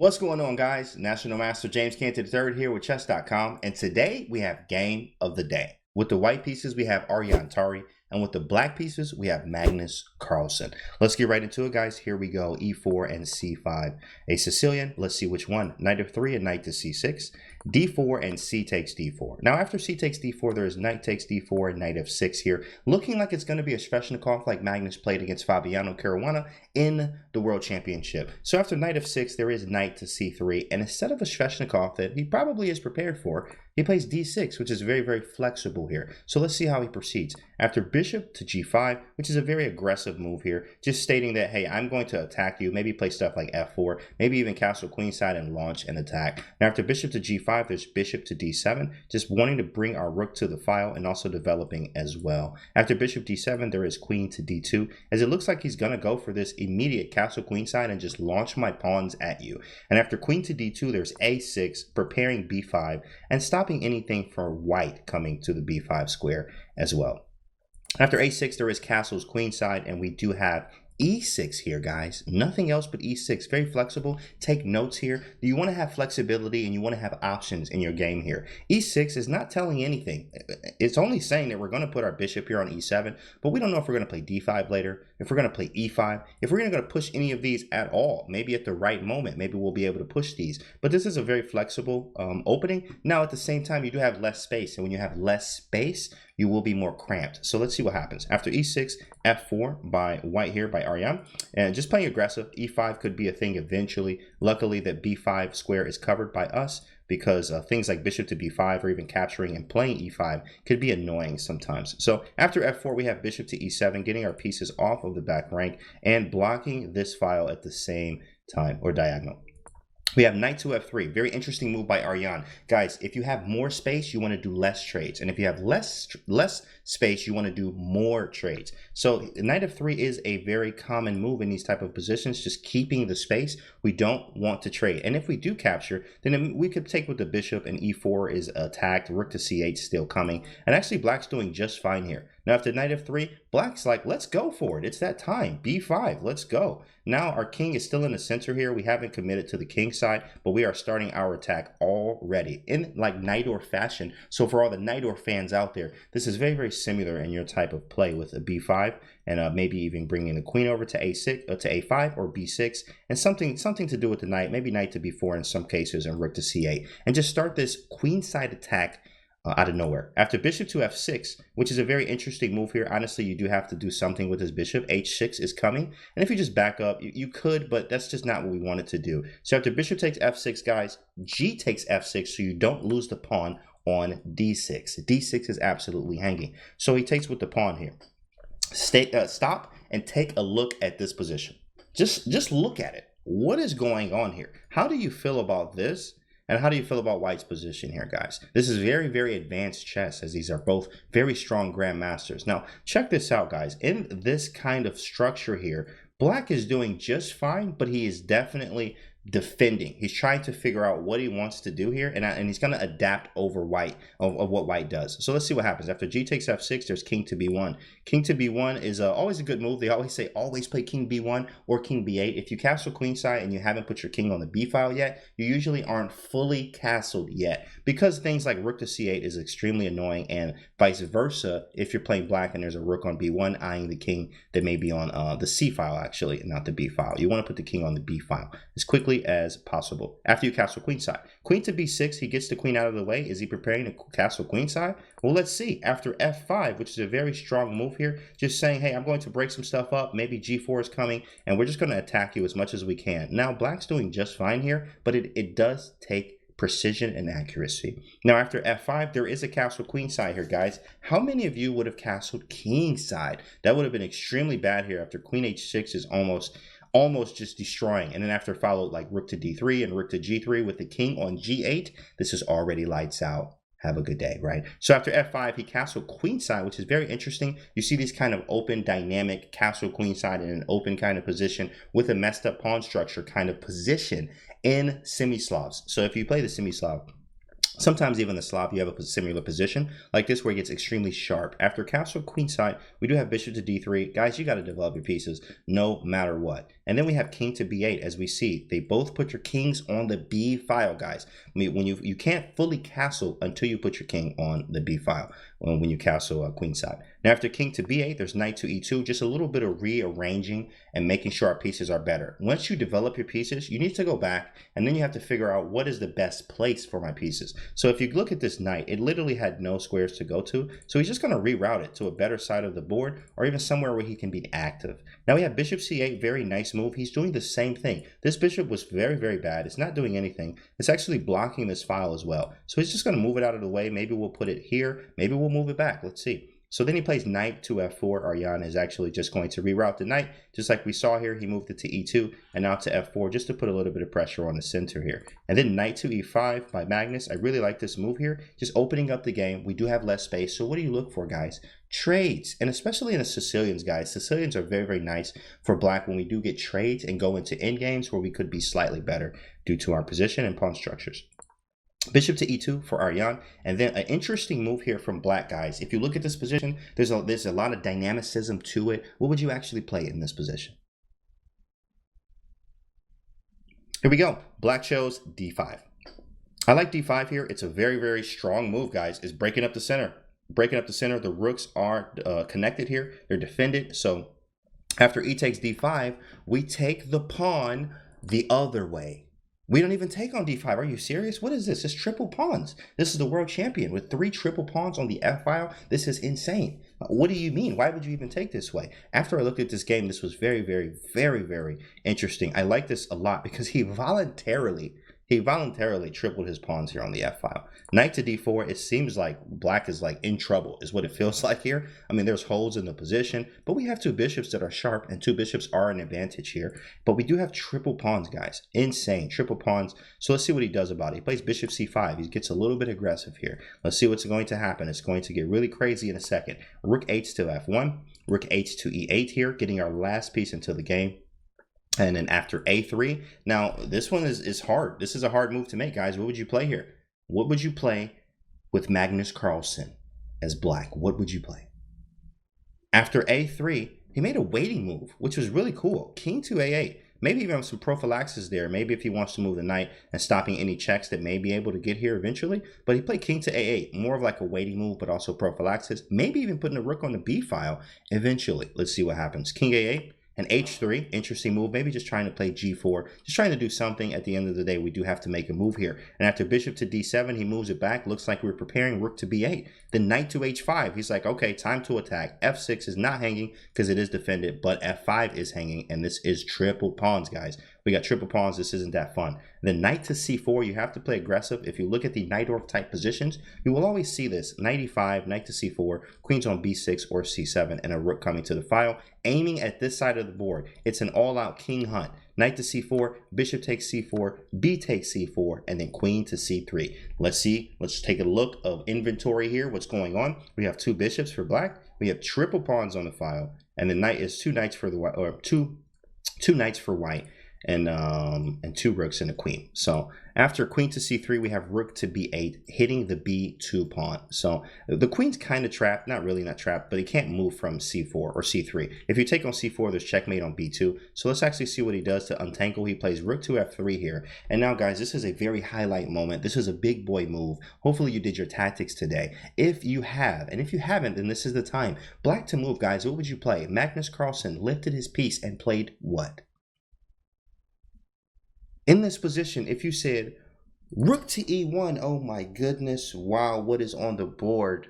What's going on, guys? National Master James Cantor III here with Chess.com, and today we have Game of the Day. With the white pieces, we have Tari, and with the black pieces, we have Magnus Carlsen. Let's get right into it, guys. Here we go, e4 and c5. A Sicilian, let's see which one. Knight f3 and knight to c6. d4 and c takes d4. Now, after c takes d4, there is knight takes d4 and knight f6 here, looking like it's going to be a Sveshnikov like Magnus played against Fabiano Caruana in the World Championship. So after knight f6, there is knight to c3, and instead of a Sveshnikov that he probably is prepared for, he plays d6, which is very, very flexible here. So let's see how he proceeds. After bishop to g5, which is a very aggressive move here, just stating that, hey, I'm going to attack you, maybe play stuff like f4, maybe even castle queenside and launch an attack. Now after bishop to g5, there's bishop to d7, just wanting to bring our rook to the file and also developing as well. After bishop d7, there is queen to d2, as it looks like he's going to go for this immediate castle queenside and just launch my pawns at you. And after queen to d2, there's a6, preparing b5, and stopping anything from white coming to the b5 square as well. After a6, there is castles queenside, and we do have e6 here, guys. Nothing else but e6. Very flexible. Take notes here. You want to have flexibility and you want to have options in your game here. e6 is not telling anything. It's only saying that we're going to put our bishop here on e7, but we don't know if we're going to play d5 later, if we're going to play e5, if we're going to push any of these at all. Maybe at the right moment, maybe we'll be able to push these. But this is a very flexible opening. Now, at the same time, you do have less space, and when you have less space, you will be more cramped. So let's see what happens. After e6, f4 by white here by Aryan. And just playing aggressive, e5 could be a thing eventually. Luckily, that b5 square is covered by us, because things like bishop to b5 or even capturing and playing e5 could be annoying sometimes. So after f4, we have bishop to e7, getting our pieces off of the back rank and blocking this file at the same time, or diagonal. We have knight to f3. Very interesting move by Aryan. Guys, if you have more space, you want to do less trades. And if you have less space, you want to do more trades. So knight f3 is a very common move in these type of positions, just keeping the space. We don't want to trade. And if we do capture, then we could take with the bishop, and e4 is attacked. Rook to c8 still coming. And actually, black's doing just fine here. Now, after knight f3, black's like, let's go for it. It's that time. b5, let's go. Now, our king is still in the center here. We haven't committed to the king side, but we are starting our attack already in like Knight-or fashion. So for all the Knight-or fans out there, this is very, very similar in your type of play with a b5, and maybe even bringing the queen over to a6, to a5 or b6, and something to do with the knight, maybe knight to b4 in some cases, and rook to c8, and just start this queenside attack out of nowhere. After bishop to f6, which is a very interesting move here. Honestly, you do have to do something with this bishop. h6 is coming, and if you just back up, you could, but that's just not what we wanted to do. So after bishop takes f6, guys, g takes f6, so you don't lose the pawn on d6. d6 is absolutely hanging, so he takes with the pawn here. Stop and take a look at this position. Just look at it. What is going on here? How do you feel about this? And how do you feel about white's position here, guys? This is very, very advanced chess, as these are both very strong grandmasters. Now, check this out, guys. In this kind of structure here, black is doing just fine, but he is definitely defending. He's trying to figure out what he wants to do here, and he's going to adapt over white of what white does. So let's see what happens. After g takes f6, there's king to b1. King to b1 is always a good move. They always say always play king b1 or king b8. If you castle queenside and you haven't put your king on the b file yet, you usually aren't fully castled yet, because things like rook to c8 is extremely annoying, and vice versa if you're playing black and there's a rook on b1 eyeing the king that may be on the c file, actually, not the b file. You want to put the king on the b file as quickly as possible. After you castle queenside, queen to b6, he gets the queen out of the way. Is he preparing to castle queenside? Well, let's see. After f5, which is a very strong move here, just saying, hey, I'm going to break some stuff up. Maybe g4 is coming, and we're just going to attack you as much as we can. Now, black's doing just fine here, but it does take precision and accuracy. Now, after f5, there is a castle queenside here, guys. How many of you would have castled kingside? That would have been extremely bad here. After queen h6 is almost just destroying, and then after followed like rook to d3 and rook to g3 with the king on g8, this is already lights out. Have a good day, right? So after f5, he castled queenside, which is very interesting. You see these kind of open, dynamic castle queenside in an open kind of position with a messed up pawn structure kind of position in semi-Slavs. So if you play the semi-Slav, sometimes even the Slav, you have a similar position like this where it gets extremely sharp. After castle queenside, we do have bishop to d3. Guys, you got to develop your pieces no matter what. And then we have king to b8. As we see, they both put your kings on the b file, guys. I mean, when you can't fully castle until you put your king on the b file when you castle queenside. Now after king to b8, there's knight to e2, just a little bit of rearranging and making sure our pieces are better. Once you develop your pieces, you need to go back and then you have to figure out what is the best place for my pieces. So if you look at this knight, it literally had no squares to go to. So he's just going to reroute it to a better side of the board or even somewhere where he can be active. Now we have bishop c8, very nice move. He's doing the same thing. This bishop was very, very bad. It's not doing anything. It's actually blocking this file as well. So he's just going to move it out of the way. Maybe we'll put it here. Maybe we'll move it back. Let's see. So then he plays knight to f4. Arjan is actually just going to reroute the knight. Just like we saw here, he moved it to e2 and now to f4 just to put a little bit of pressure on the center here. And then knight to e5 by Magnus. I really like this move here. Just opening up the game. We do have less space. So what do you look for, guys? Trades. And especially in the Sicilians, guys. Sicilians are very, very nice for black when we do get trades and go into end games where we could be slightly better due to our position and pawn structures. Bishop to e2 for Arjan, and then an interesting move here from black, guys. If you look at this position, there's a lot of dynamicism to it. What would you actually play in this position? Here we go. Black chose d5. I like d5 here. It's a very, very strong move, guys. It's breaking up the center. Breaking up the center. The rooks are connected here. They're defended. So after e takes d5, we take the pawn the other way. We don't even take on d5. Are you serious? What is this? It's triple pawns. This is the world champion with 3 triple pawns on the f file. This is insane. What do you mean? Why would you even take this way? After I looked at this game, this was very, very, very, very interesting. I like this a lot because he voluntarily tripled his pawns here on the f file. Knight to d4, it seems like black is like in trouble is what it feels like here. I mean, there's holes in the position, but we have 2 bishops that are sharp and 2 bishops are an advantage here. But we do have triple pawns, guys. Insane, triple pawns. So let's see what he does about it. He plays bishop c5. He gets a little bit aggressive here. Let's see what's going to happen. It's going to get really crazy in a second. Rook h to f1, rook h to e8 here, getting our last piece into the game. And then after a3, now this one is hard. This is a hard move to make, guys. What would you play here? What would you play with Magnus Carlsen as black? What would you play? After a3, he made a waiting move, which was really cool. King to a8. Maybe even some prophylaxis there. Maybe if he wants to move the knight and stopping any checks that may be able to get here eventually. But he played king to a8. More of like a waiting move, but also prophylaxis. Maybe even putting a rook on the b file eventually. Let's see what happens. King a8. And h3, interesting move, maybe just trying to play g4, just trying to do something. At the end of the day, we do have to make a move here. And after bishop to d7, he moves it back. Looks like we're preparing rook to b8. Then knight to h5. He's like, okay, time to attack. f6 is not hanging because it is defended, but f5 is hanging, and this is triple pawns, guys. We got triple pawns. This isn't that fun. Then knight to c4, you have to play aggressive. If you look at the Najdorf type positions, you will always see this. Knight e5, knight to c4, queens on b6 or c7, and a rook coming to the file, aiming at this side of the board. It's an all-out king hunt. Knight to c4, bishop takes c4, b takes c4, and then queen to c3. Let's see. Let's take a look of inventory here. What's going on? We have 2 bishops for black. We have triple pawns on the file, and the knight is 2 knights for the white, or two knights for white. And 2 rooks and a queen. So after queen to c3, we have rook to b8, hitting the b2 pawn. So the queen's kind of trapped, not trapped, but he can't move from c4 or c3. If you take on c4, there's checkmate on b2. So let's actually see what he does to untangle. He plays rook to f3 here. And now, guys, this is a very highlight moment. This is a big boy move. Hopefully you did your tactics today. If you have, and if you haven't, then this is the time. Black to move, guys. What would you play? Magnus Carlsen lifted his piece and played what? In this position, if you said rook to e1, oh my goodness, wow, what is on the board?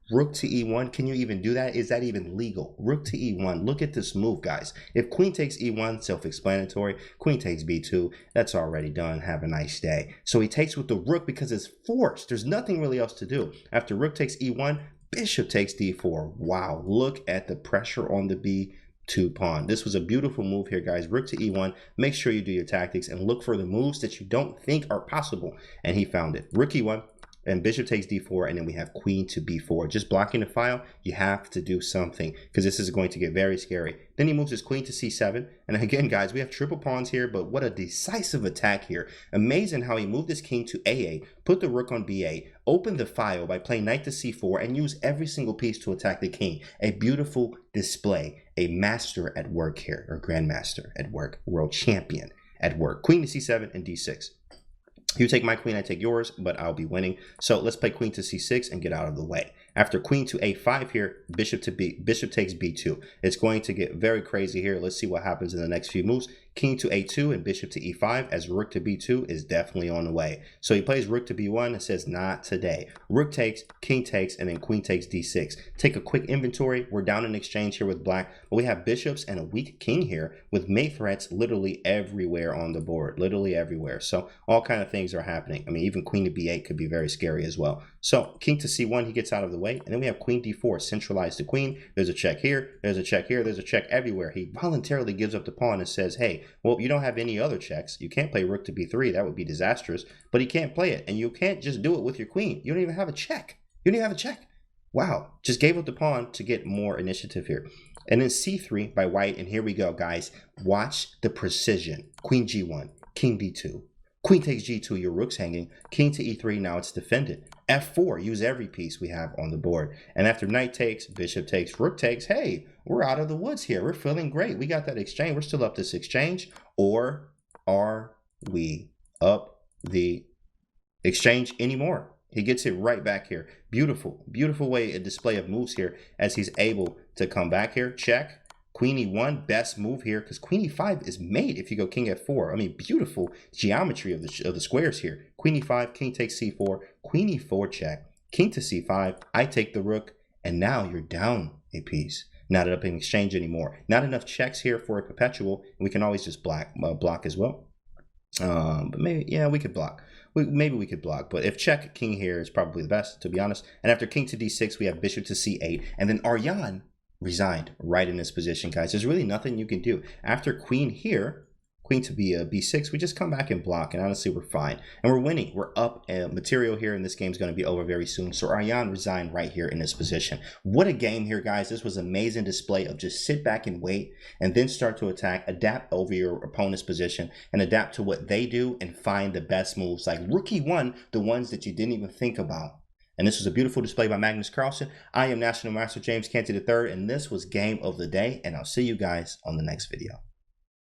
Rook to e1, can you even do that? Is that even legal? Rook to e1, look at this move, guys. If queen takes e1, self-explanatory. Queen takes b2, that's already done. Have a nice day. So he takes with the rook because it's forced. There's nothing really else to do. After rook takes e1, bishop takes d4. Wow, look at the pressure on the b2 pawn. This was a beautiful move here, guys. Rook to e1. Make sure you do your tactics and look for the moves that you don't think are possible. And he found it. Rook e1 and bishop takes d4, and then we have queen to b4. Just blocking the file, you have to do something because this is going to get very scary. Then he moves his queen to c7. And again, guys, we have triple pawns here, but what a decisive attack here. Amazing how he moved his king to a8, put the rook on b8, opened the file by playing knight to c4, and used every single piece to attack the king. A beautiful display. a master at work here, or grandmaster at work, world champion at work. Queen to c7 and d6. You take my queen, I take yours, but I'll be winning. So let's play queen to c6 and get out of the way. After queen to a5 here, bishop takes b2. It's going to get very crazy here. Let's see what happens in the next few moves. King to a2 and bishop to e5 as rook to b2 is definitely on the way. So he plays rook to b1 and says, not today. Rook takes, king takes, and then queen takes d6. Take a quick inventory. We're down in exchange here with black, but we have bishops and a weak king here with mate threats literally everywhere on the board, literally everywhere. So all kind of things are happening. I mean, even queen to b8 could be very scary as well. So king to c1, he gets out of the way, and then we have queen d4, centralize the queen. There's a check here, there's a check here, there's a check everywhere. He voluntarily gives up the pawn and says, hey, well, you don't have any other checks. You can't play rook to b3. That would be disastrous. But he can't play it. And you can't just do it with your queen. You don't even have a check. You don't even have a check. Wow. Just gave up the pawn to get more initiative here. And then c3 by white. And here we go, guys. Watch the precision. Queen g1, king b2. Queen takes g2, your rook's hanging. King to e3, now it's defended. f4, use every piece we have on the board. And after knight takes, bishop takes, rook takes, hey, we're out of the woods here. We're feeling great. We got that exchange. We're still up this exchange. Or are we up the exchange anymore? He gets it right back here. Beautiful, beautiful way, a display of moves here as he's able to come back here. Check. Queen e1, best move here, because queen e5 is mate if you go king f4. I mean, beautiful geometry of the squares here. Queen e5, king takes c4, queen e4 check, king to c5, I take the rook, and now you're down a piece. Not up in exchange anymore. Not enough checks here for a perpetual. We can always just block as well. But maybe, yeah, we could block. Maybe we could block, but if check king here is probably the best, to be honest. And after king to d6, we have bishop to c8, and then Arjan resigned right in this position, guys. There's really nothing you can do. After queen here, queen to b6, we just come back and block, and honestly, we're fine. And we're winning. We're up material here, and this game's going to be over very soon. So Arjan resigned right here in this position. What a game here, guys. This was an amazing display of just sit back and wait, and then start to attack, adapt over your opponent's position, and adapt to what they do, and find the best moves. Like rook e1, the ones that you didn't even think about. And this was a beautiful display by Magnus Carlsen. I am National Master James Canty III, and this was Game of the Day, and I'll see you guys on the next video.